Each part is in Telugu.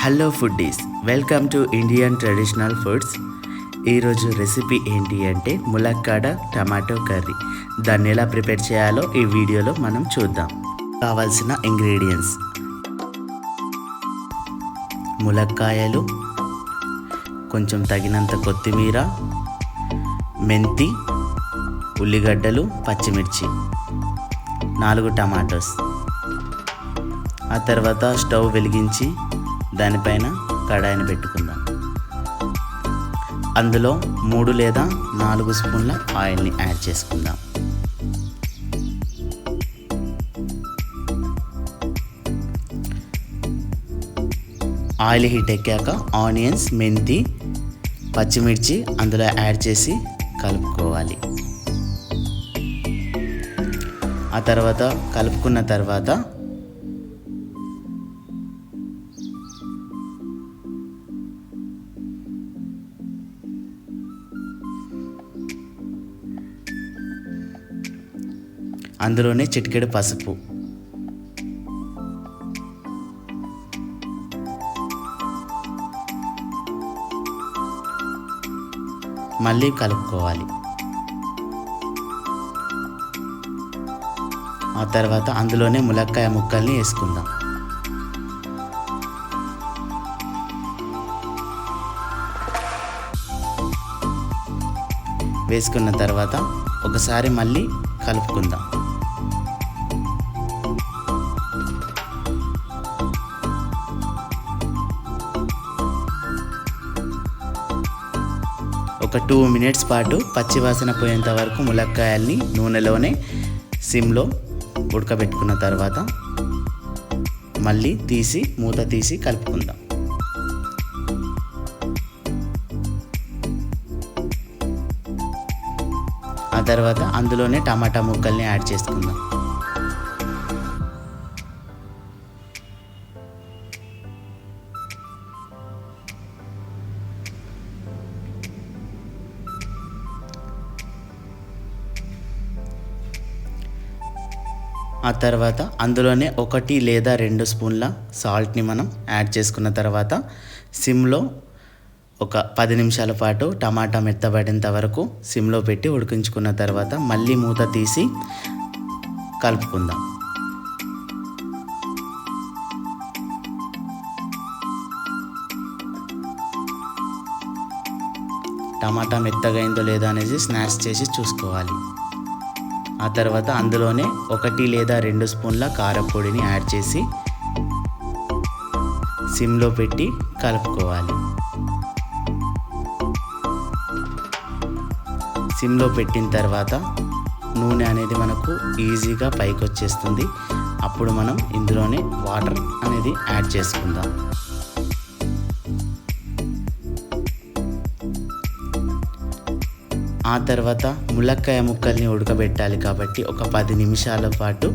Hello foodies, welcome to Indian traditional foods. ఈరోజు రెసిపీ ఏంటి అంటే ములక్కాడ టమాటో కర్రీ. దాన్ని ఎలా ప్రిపేర్ చేయాలో ఈ వీడియోలో మనం చూద్దాం. కావాల్సిన ఇంగ్రీడియంట్స్: ములక్కాయలు, కొంచెం తగినంత కొత్తిమీర, మెంతి, ఉల్లిగడ్డలు, పచ్చిమిర్చి, 4 టమాటోస్. ఆ తర్వాత స్టవ్ వెలిగించి దానిపైన కడాయిని పెట్టుకుందాం. అందులో 3 లేదా 4 స్పూన్ల ఆయిల్ని యాడ్ చేసుకుందాం. ఆయిల్ హీట్ ఎక్కాక ఆనియన్స్, మెంతి, పచ్చిమిర్చి అందులో యాడ్ చేసి కలుపుకోవాలి. ఆ తర్వాత కలుపుకున్న తర్వాత అందులోనే చిటికెడు పసుపు, మళ్ళీ కలుపుకోవాలి. ఆ తర్వాత అందులోనే ములక్కాయ ముక్కల్ని వేసుకుందాం. వేసుకున్న తర్వాత ఒకసారి మళ్ళీ కలుపుకుందాం. ఒక 2 మినిట్స్ పాటు పచ్చివాసన పోయేంత వరకు ములక్కాయల్ని నూనెలోనే సిమ్లో ఉడకబెట్టుకున్న తర్వాత మళ్ళీ మూత తీసి కలుపుకుందాం. ఆ తర్వాత అందులోనే టమాటా ముక్కల్ని యాడ్ చేసుకుందాం. ఆ తర్వాత అందులోనే 1 లేదా 2 స్పూన్ల సాల్ట్ని మనం యాడ్ చేసుకున్న తర్వాత సిమ్లో ఒక 10 నిమిషాల పాటు టమాటా మెత్తబడేంత వరకు సిమ్లో పెట్టి ఉడికించుకున్న తర్వాత మళ్ళీ మూత తీసి కలుపుకుందాం. టమాటా మెత్తగా అయిందో లేదో అనేది స్నాష్ చేసి చూసుకోవాలి. ఆ తర్వాత అందులోనే 1 లేదా 2 స్పూన్ల కారపొడిని యాడ్ చేసి సిమ్లో పెట్టి కలుపుకోవాలి. సిమ్లో పెట్టిన తర్వాత నూనె అనేది మనకు ఈజీగా పైకి వచ్చేస్తుంది. అప్పుడు మనం ఇందులోనే వాటర్ అనేది యాడ్ చేసుకుందాం. ఆ తర్వాత ములక్కాయ ముక్కల్ని ఉడకబెట్టాలి కాబట్టి ఒక 10 నిమిషాల పాటు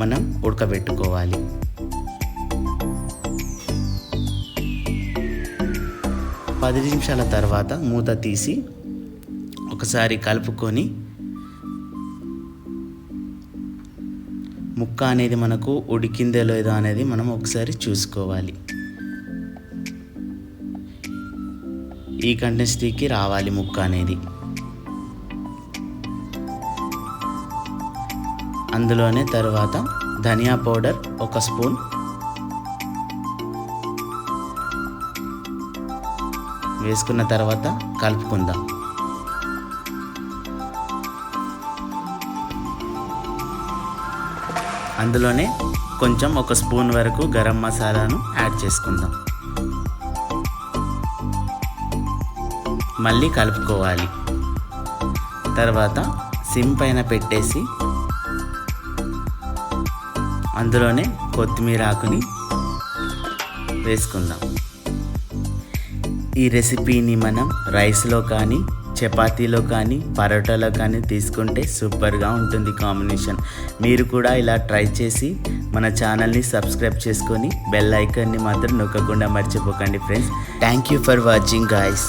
మనం ఉడకబెట్టుకోవాలి. పది నిమిషాల తర్వాత మూత తీసి ఒకసారి కలుపుకొని ముక్క అనేది మనకు ఉడికిందో లేదో అనేది మనం ఒకసారి చూసుకోవాలి. ఈ కన్సిస్టెన్సీకి రావాలి ముక్క అనేది. అందులోనే తర్వాత ధనియా పౌడర్ 1 స్పూన్, వేసుకున్న తర్వాత కలుపుకుందాం. అందులోనే కొంచెం 1 స్పూన్ వరకు గరం మసాలాను యాడ్ చేసుకుందాం. మళ్ళీ కలుపుకోవాలి. తర్వాత సిమ్ పైన పెట్టేసి అందులోనే కొత్తిమీర ఆకుని వేసుకుందాం. ఈ రెసిపీని మనం రైస్లో కానీ, చపాతీలో కానీ, పరోటాలో కానీ తీసుకుంటే సూపర్గా ఉంటుంది కాంబినేషన్. మీరు కూడా ఇలా ట్రై చేసి మన ఛానల్ని సబ్స్క్రైబ్ చేసుకొని బెల్ ఐకాన్ని మాత్రం నొక్కకుండా మర్చిపోకండి friends. Thank you for watching guys.